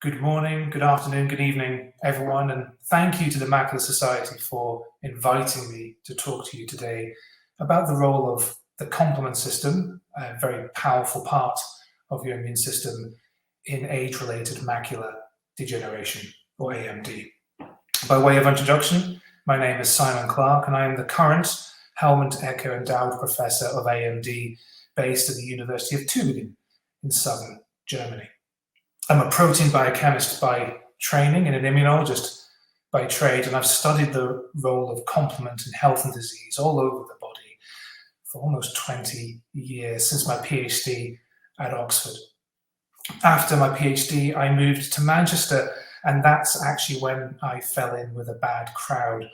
Good morning, good afternoon, good evening, everyone, and thank you to the Macular Society for inviting me to talk to you today about the role of the complement system, a very powerful part of your immune system, in age-related macular degeneration, or AMD. By way of introduction, my name is Simon Clark, and I am the current Helmut Ecker Endowed Professor of AMD based at the University of Tübingen in southern Germany. I'm a protein biochemist by training and an immunologist by trade, and I've studied the role of complement in health and disease all over the body for almost 20 years, since my PhD at Oxford. After my PhD, I moved to Manchester, and that's actually when I fell in with a bad crowd.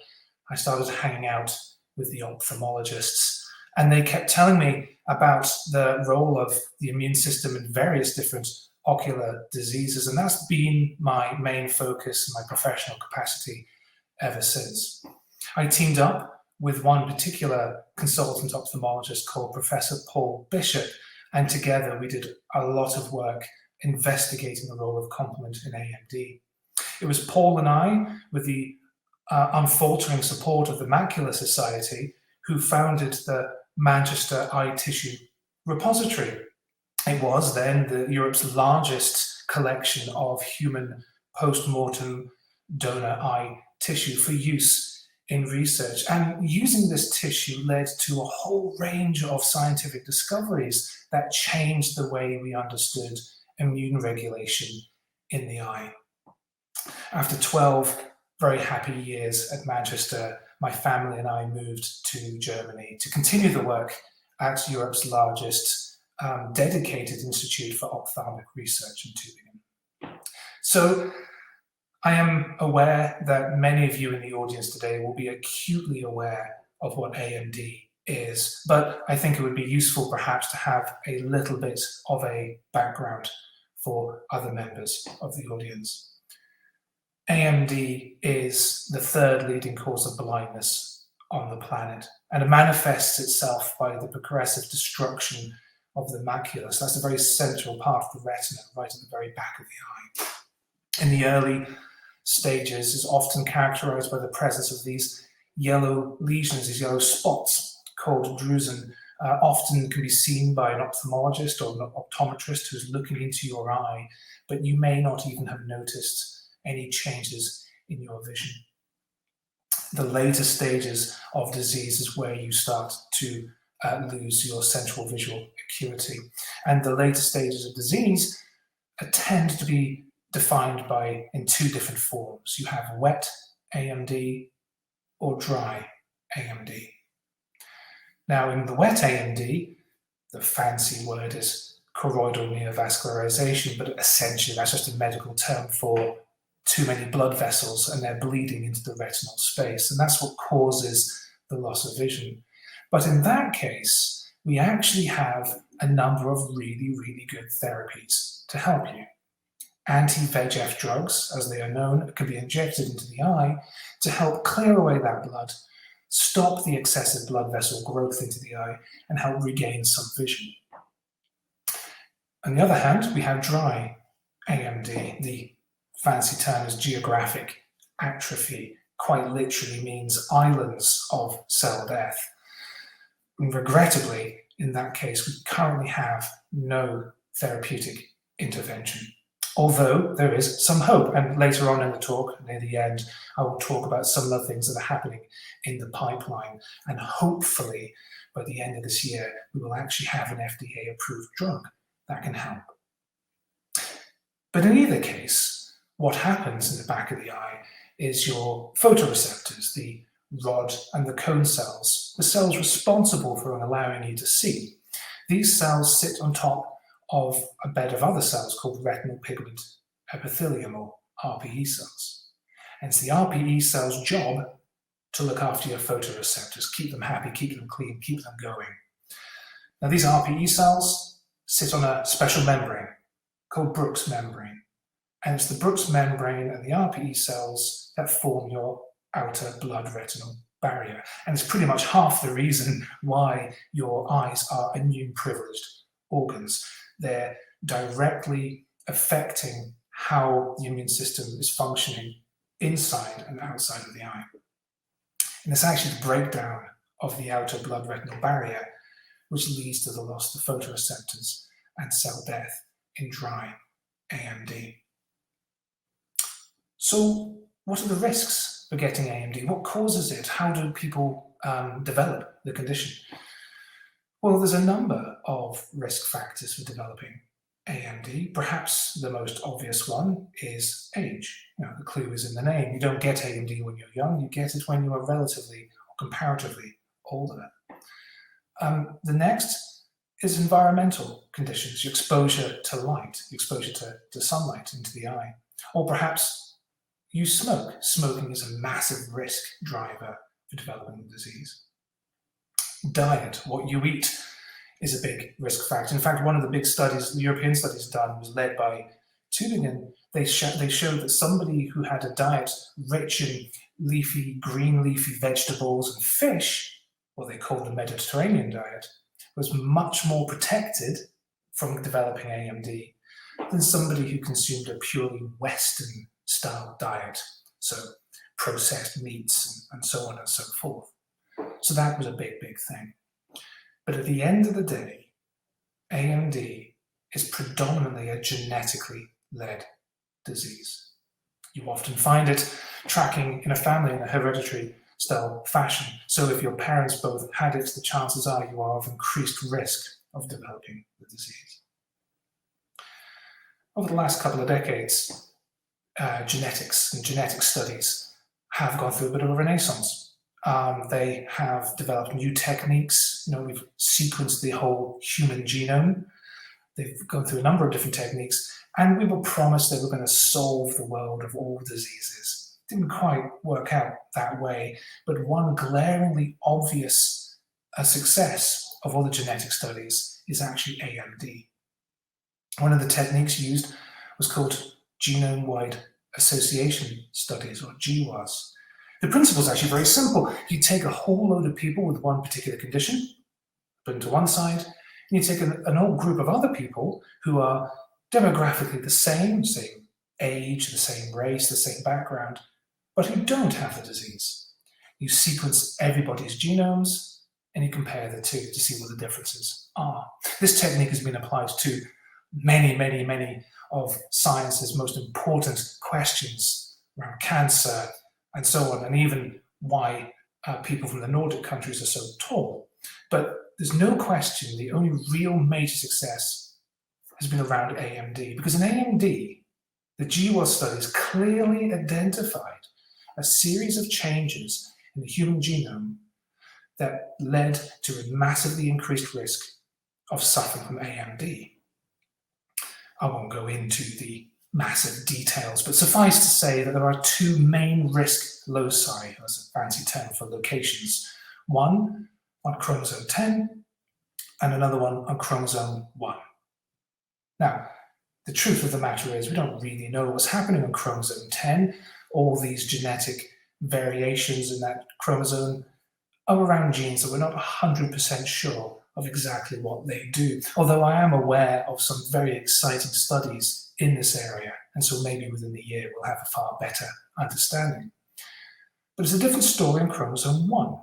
I started hanging out with the ophthalmologists, and they kept telling me about the role of the immune system in various different ocular diseases, and that's been my main focus in my professional capacity ever since. I teamed up with one particular consultant ophthalmologist called Professor Paul Bishop, and together we did a lot of work investigating the role of complement in AMD. It was Paul and I, with the unfaltering support of the Macular Society, who founded the Manchester Eye Tissue Repository. It was then Europe's largest collection of human post-mortem donor eye tissue for use in research. And using this tissue led to a whole range of scientific discoveries that changed the way we understood immune regulation in the eye. After 12 very happy years at Manchester, my family and I moved to Germany to continue the work at Europe's largest dedicated institute for ophthalmic research in Tübingen. So I am aware that many of you in the audience today will be acutely aware of what AMD is, but I think it would be useful perhaps to have a little bit of a background for other members of the audience. AMD is the third leading cause of blindness on the planet, and it manifests itself by the progressive destruction of the macula. So that's a very central part of the retina, right at the very back of the eye. In the early stages, is often characterized by the presence of these yellow lesions, these yellow spots called drusen. Often can be seen by an ophthalmologist or an optometrist who's looking into your eye, but you may not even have noticed any changes in your vision. The later stages of disease is where you start to lose your central visual acuity. And the later stages of disease tend to be defined in two different forms. You have wet AMD or dry AMD. Now, in the wet AMD, the fancy word is choroidal neovascularization, but essentially that's just a medical term for too many blood vessels and they're bleeding into the retinal space, and that's what causes the loss of vision. But in that case, we actually have a number of really, really good therapies to help you. Anti-VEGF drugs, as they are known, can be injected into the eye to help clear away that blood, stop the excessive blood vessel growth into the eye, and help regain some vision. On the other hand, we have dry AMD. The fancy term is geographic atrophy, quite literally means islands of cell death. And regrettably, in that case, we currently have no therapeutic intervention, although there is some hope. And later on in the talk, near the end, I will talk about some of the things that are happening in the pipeline. And hopefully, by the end of this year, we will actually have an FDA-approved drug that can help. But in either case, what happens in the back of the eye is your photoreceptors, the rod and the cone cells, the cells responsible for allowing you to see. These cells sit on top of a bed of other cells called retinal pigment epithelium, or RPE cells. And it's the RPE cells' job to look after your photoreceptors, keep them happy, keep them clean, keep them going. Now, these RPE cells sit on a special membrane called Bruch's membrane. And it's the Bruch's membrane and the RPE cells that form your outer blood retinal barrier. And it's pretty much half the reason why your eyes are immune privileged organs. They're directly affecting how the immune system is functioning inside and outside of the eye. And it's actually the breakdown of the outer blood-retinal barrier which leads to the loss of photoreceptors and cell death in dry AMD. So what are the risks for getting AMD? What causes it? How do people develop the condition? Well, there's a number of risk factors for developing AMD. Perhaps the most obvious one is age. The clue is in the name. You don't get AMD when you're young, you get it when you are relatively or comparatively older. The next is environmental conditions, your exposure to light, exposure to sunlight into the eye. Or perhaps you smoke. Smoking is a massive risk driver for developing the disease. Diet, what you eat, is a big risk factor. In fact, one of the big studies, the European studies done, was led by Tübingen. They showed that somebody who had a diet rich in green leafy vegetables and fish, what they call the Mediterranean diet, was much more protected from developing AMD than somebody who consumed a purely Western style diet, so processed meats and so on and so forth. So that was a big, big thing. But at the end of the day, AMD is predominantly a genetically led disease. You often find it tracking in a family in a hereditary style fashion. So if your parents both had it, the chances are you are of increased risk of developing the disease. Over the last couple of decades, genetics and genetic studies have gone through a bit of a renaissance. They have developed new techniques. We've sequenced the whole human genome. They've gone through a number of different techniques, and we were promised they were going to solve the world of all diseases. It didn't quite work out that way, but one glaringly obvious success of all the genetic studies is actually AMD. One of the techniques used was called genome-wide association studies, or GWAS. The principle is actually very simple. You take a whole load of people with one particular condition, put them to one side, and you take an old group of other people who are demographically the same age, the same race, the same background, but who don't have the disease. You sequence everybody's genomes and you compare the two to see what the differences are. This technique has been applied to many, many, many of science's most important questions around cancer, and so on, and even why people from the Nordic countries are so tall. But there's no question the only real major success has been around AMD, because in AMD, the GWAS studies clearly identified a series of changes in the human genome that led to a massively increased risk of suffering from AMD. I won't go into the massive details, but suffice to say that there are two main risk loci, that's a fancy term for locations. One on chromosome 10 and another one on chromosome 1. Now, the truth of the matter is we don't really know what's happening on chromosome 10. All these genetic variations in that chromosome are around genes that we're not 100% sure of exactly what they do. Although I am aware of some very exciting studies in this area, and so maybe within the year we'll have a far better understanding. But it's a different story in chromosome 1,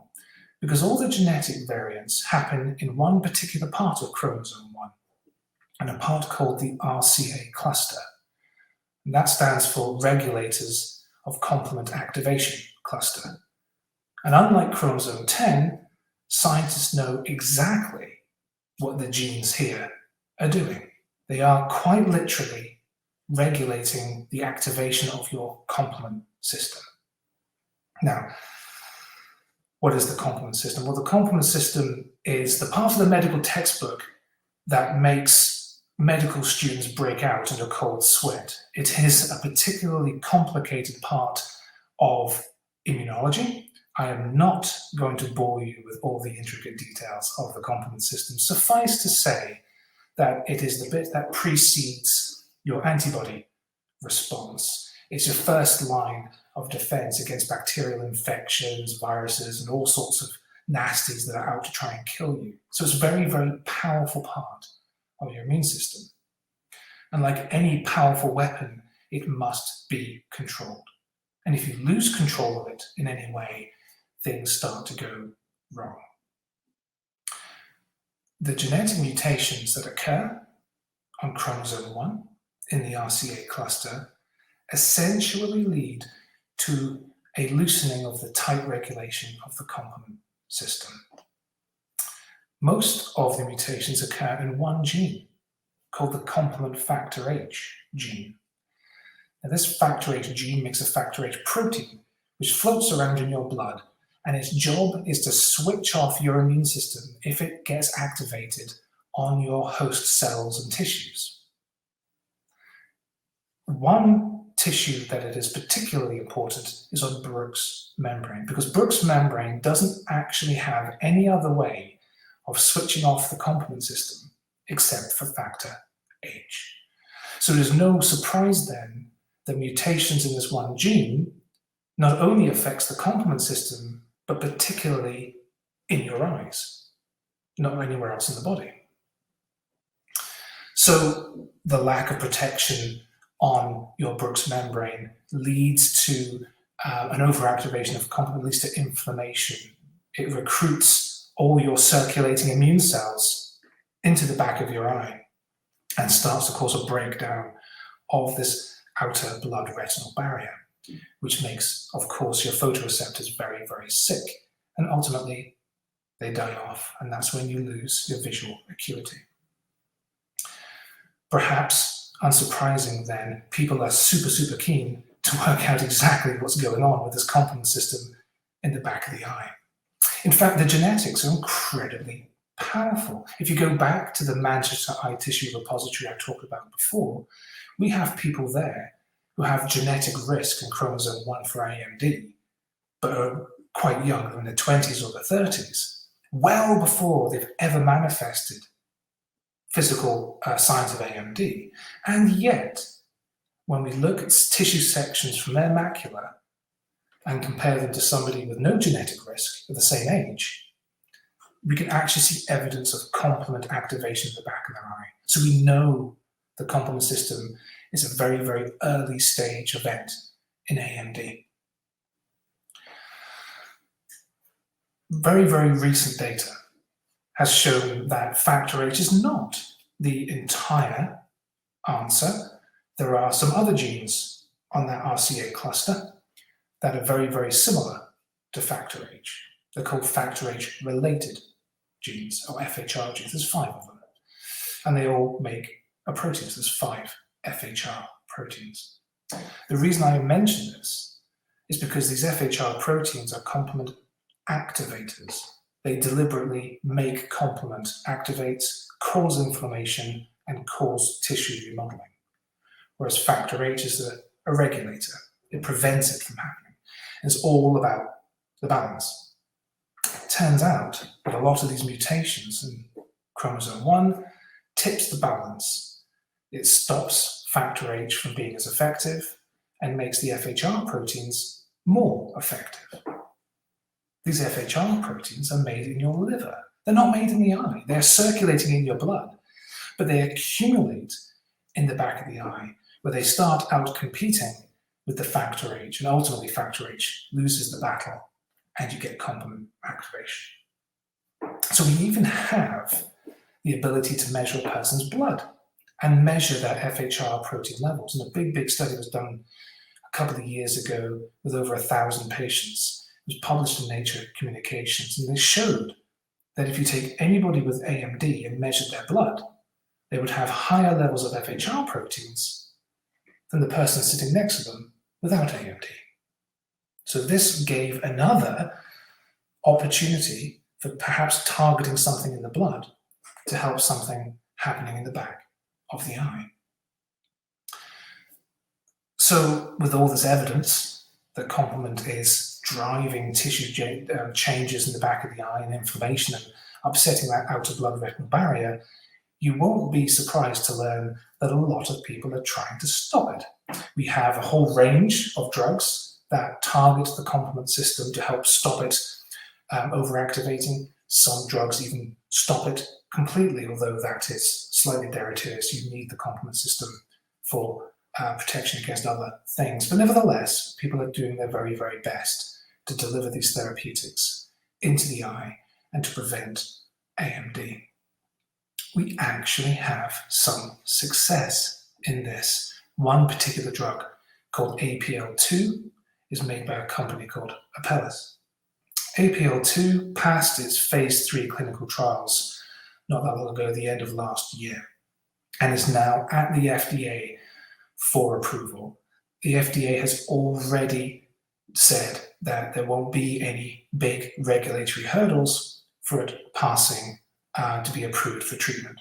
because all the genetic variants happen in one particular part of chromosome 1, and a part called the RCA cluster. And that stands for Regulators of Complement Activation Cluster. And unlike chromosome 10, scientists know exactly what the genes here are doing. They are quite literally regulating the activation of your complement system. Now, what is the complement system? Well, the complement system is the part of the medical textbook that makes medical students break out in a cold sweat. It is a particularly complicated part of immunology. I am not going to bore you with all the intricate details of the complement system. Suffice to say that it is the bit that precedes your antibody response. It's your first line of defense against bacterial infections, viruses, and all sorts of nasties that are out to try and kill you. So it's a very, very powerful part of your immune system. And like any powerful weapon, it must be controlled. And if you lose control of it in any way, things start to go wrong. The genetic mutations that occur on chromosome 1 in the RCA cluster essentially lead to a loosening of the tight regulation of the complement system. Most of the mutations occur in one gene called the complement factor H gene. Now, this factor H gene makes a factor H protein which floats around in your blood, and its job is to switch off your immune system if it gets activated on your host cells and tissues. One tissue that it is particularly important is on Bruch's membrane, because Bruch's membrane doesn't actually have any other way of switching off the complement system except for factor H. So it is no surprise then that mutations in this one gene not only affects the complement system, but particularly in your eyes, not anywhere else in the body. So the lack of protection on your Bruch's membrane leads to an overactivation of complement, leads to inflammation. It recruits all your circulating immune cells into the back of your eye and starts to cause a breakdown of this outer blood retinal barrier, which makes, of course, your photoreceptors very, very sick. And ultimately, they die off, and that's when you lose your visual acuity. Perhaps, unsurprising then, people are super, super keen to work out exactly what's going on with this complement system in the back of the eye. In fact, the genetics are incredibly powerful. If you go back to the Manchester Eye Tissue Repository I talked about before, we have people there who have genetic risk in chromosome 1 for AMD, but are quite young, in their 20s or their 30s, well before they've ever manifested physical signs of AMD. And yet, when we look at tissue sections from their macula and compare them to somebody with no genetic risk at the same age, we can actually see evidence of complement activation in the back of their eye. So we know the complement system is a very, very early stage event in AMD. Very, very recent data has shown that factor H is not the entire answer. There are some other genes on that RCA cluster that are very, very similar to factor H. They're called factor H related genes, or FHR genes. There's 5 of them. And they all make a protein. So there's 5 FHR proteins. The reason I mention this is because these FHR proteins are complement activators. They deliberately make complement, activate, cause inflammation, and cause tissue remodeling. Whereas factor H is a regulator. It prevents it from happening. It's all about the balance. It turns out that a lot of these mutations in chromosome 1 tips the balance. It stops factor H from being as effective and makes the FHR proteins more effective. These FHR proteins are made in your liver. They're not made in the eye. They're circulating in your blood, but they accumulate in the back of the eye, where they start out competing with the factor H, and ultimately factor H loses the battle and you get complement activation. So we even have the ability to measure a person's blood and measure their FHR protein levels. And a big, big study was done a couple of years ago with over 1,000 patients. It was published in Nature Communications, and they showed that if you take anybody with AMD and measured their blood, they would have higher levels of FHR proteins than the person sitting next to them without AMD. So this gave another opportunity for perhaps targeting something in the blood to help something happening in the back of the eye. So with all this evidence that complement is driving tissue changes in the back of the eye and inflammation and upsetting that outer blood retinal barrier, you won't be surprised to learn that a lot of people are trying to stop it. We have a whole range of drugs that target the complement system to help stop it overactivating. Some drugs even stop it completely, although that is slightly deleterious. You need the complement system for protection against other things. But nevertheless, people are doing their very, very best to deliver these therapeutics into the eye and to prevent AMD. We actually have some success in this. One particular drug called APL-2 is made by a company called Apellis. APL-2 passed its phase 3 clinical trials not that long ago, the end of last year, and is now at the FDA for approval. The FDA has already said that there won't be any big regulatory hurdles for it passing to be approved for treatment.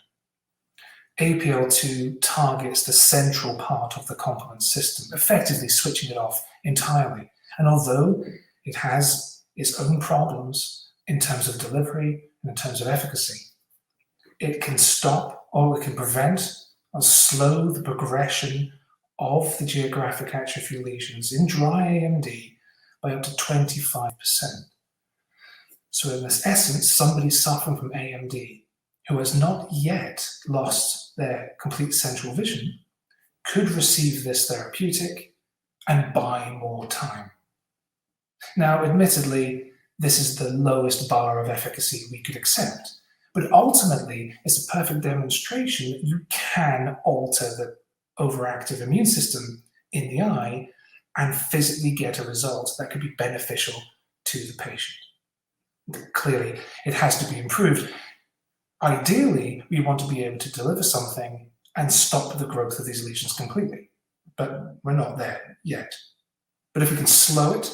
APL-2 targets the central part of the complement system, effectively switching it off entirely. And although it has its own problems in terms of delivery and in terms of efficacy, it can stop or it can prevent or slow the progression of the geographic atrophy lesions in dry AMD by up to 25%. So in this essence, somebody suffering from AMD who has not yet lost their complete central vision could receive this therapeutic and buy more time. Now, admittedly, this is the lowest bar of efficacy we could accept, but ultimately it's a perfect demonstration that you can alter the overactive immune system in the eye and physically get a result that could be beneficial to the patient. Clearly, it has to be improved. Ideally, we want to be able to deliver something and stop the growth of these lesions completely, but we're not there yet. But if we can slow it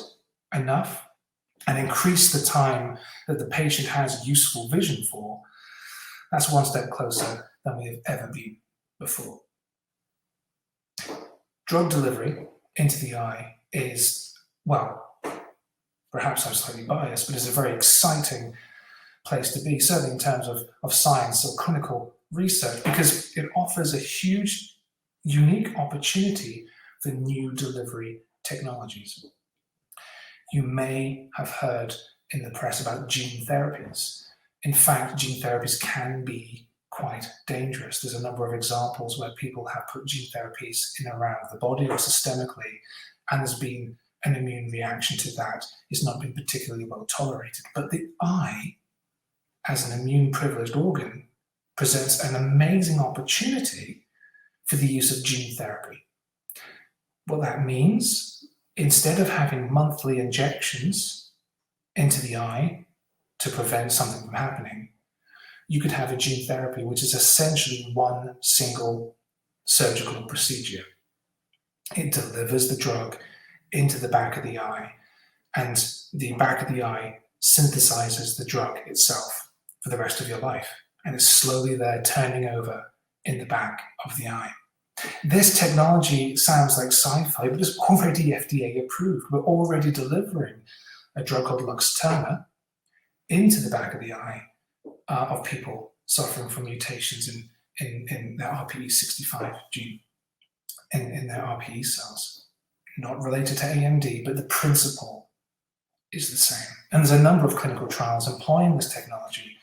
enough and increase the time that the patient has useful vision for, that's one step closer than we have ever been before. Drug delivery into the eye is, well, perhaps I'm slightly biased, but it's a very exciting place to be, certainly in terms of science or clinical research, because it offers a huge, unique opportunity for new delivery technologies. You may have heard in the press about gene therapies. In fact, gene therapies can be quite dangerous. There's a number of examples where people have put gene therapies in around the body or systemically, and there's been an immune reaction to that. It's not been particularly well tolerated. But the eye, as an immune privileged organ, presents an amazing opportunity for the use of gene therapy. What that means, instead of having monthly injections into the eye to prevent something from happening, you could have a gene therapy which is essentially one single surgical procedure. It delivers the drug into the back of the eye, and the back of the eye synthesizes the drug itself for the rest of your life, and it's slowly there turning over in the back of the eye. This technology sounds like sci-fi, but it's already FDA approved. We're already delivering a drug called Luxturna into the back of the eye of people suffering from mutations in their RPE65 gene, in their RPE cells. Not related to AMD, but the principle is the same. And there's a number of clinical trials employing this technology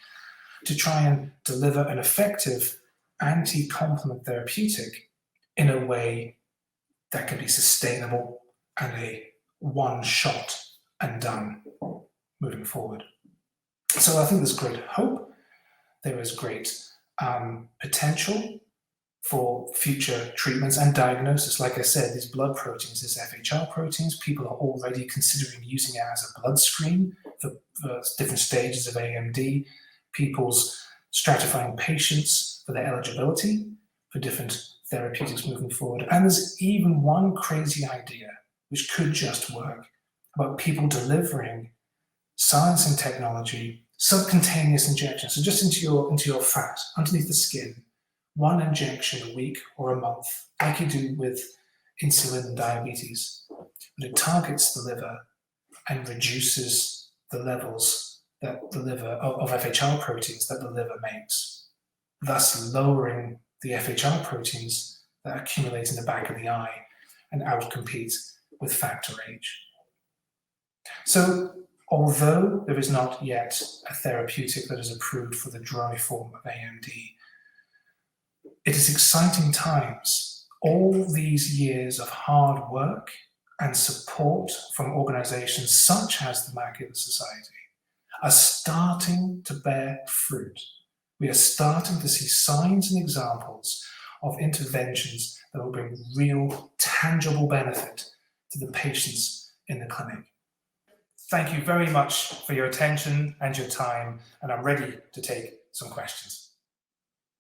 to try and deliver an effective anti-complement therapeutic in a way that can be sustainable and a one shot and done moving forward. So I think there's great hope. There is great potential for future treatments and diagnosis. Like I said, these blood proteins, these FHR proteins, people are already considering using it as a blood screen for different stages of AMD, people's stratifying patients for their eligibility for different therapeutics moving forward. And there's even one crazy idea, which could just work, about people delivering science and technology, subcutaneous injections, so just into your fat, underneath the skin, one injection a week or a month, like you do with insulin and diabetes. But it targets the liver and reduces the levels that the liver of FHR proteins that the liver makes, thus lowering the FHR proteins that accumulate in the back of the eye and outcompete with factor H. So, although there is not yet a therapeutic that is approved for the dry form of AMD, it is exciting times All these years of hard work and support from organizations such as the Macular Society are starting to bear fruit. We are starting to see signs and examples of interventions that will bring real, tangible benefit to the patients in the clinic. Thank you very much for your attention and your time, and I'm ready to take some questions.